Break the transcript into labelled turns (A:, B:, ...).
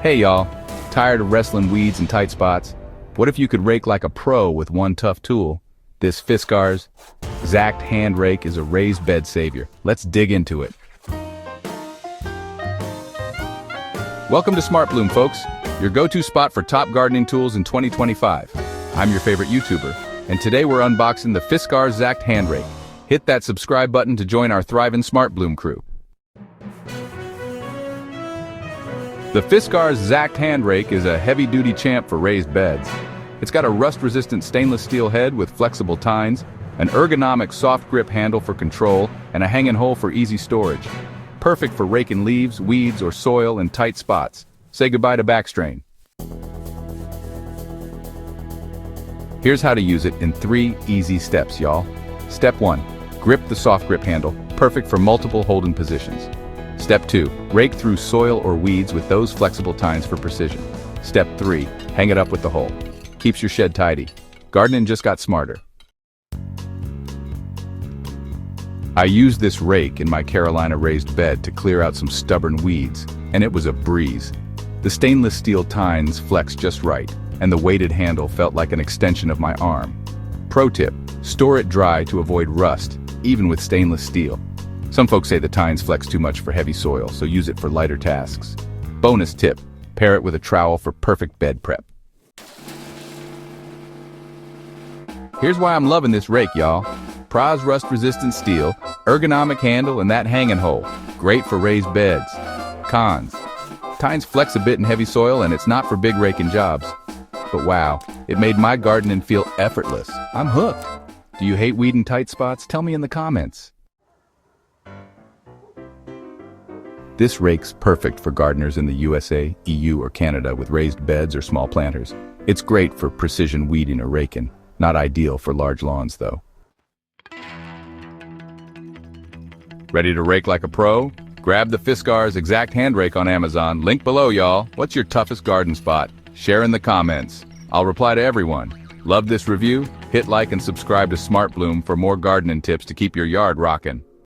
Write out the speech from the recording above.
A: Hey y'all, tired of wrestling weeds in tight spots? What if you could rake like a pro with one tough tool? This Fiskars Xact Hand Rake is a raised bed savior. Let's dig into it. Welcome to SmartBloom, folks, your go-to spot for top gardening tools in 2025. I'm your favorite YouTuber, and today we're unboxing the Fiskars Xact Hand Rake. Hit that subscribe button to join our thriving SmartBloom crew. The Fiskars Xact Hand Rake is a heavy-duty champ for raised beds. It's got a rust-resistant stainless steel head with flexible tines, an ergonomic soft grip handle for control, and a hanging hole for easy storage. Perfect for raking leaves, weeds, or soil in tight spots. Say goodbye to back strain. Here's how to use it in 3 easy steps, y'all. Step 1. Grip the soft grip handle, perfect for multiple holding positions. Step 2. Rake through soil or weeds with those flexible tines for precision. Step 3. Hang it up with the hole. Keeps your shed tidy. Gardening just got smarter. I used this rake in my Carolina raised bed to clear out some stubborn weeds, and it was a breeze. The stainless steel tines flexed just right, and the weighted handle felt like an extension of my arm. Pro tip: store it dry to avoid rust, even with stainless steel. Some folks say the tines flex too much for heavy soil, so use it for lighter tasks. Bonus tip: pair it with a trowel for perfect bed prep. Here's why I'm loving this rake, y'all. Praz rust-resistant steel, ergonomic handle, and that hanging hole. Great for raised beds. Cons: tines flex a bit in heavy soil, and it's not for big raking jobs. But wow, it made my gardening feel effortless. I'm hooked. Do you hate weed in tight spots? Tell me in the comments. This rake's perfect for gardeners in the USA, EU, or Canada with raised beds or small planters. It's great for precision weeding or raking. Not ideal for large lawns, though. Ready to rake like a pro? Grab the Fiskars Xact Hand Rake on Amazon. Link below, y'all. What's your toughest garden spot? Share in the comments. I'll reply to everyone. Love this review? Hit like and subscribe to SmartBloom for more gardening tips to keep your yard rocking.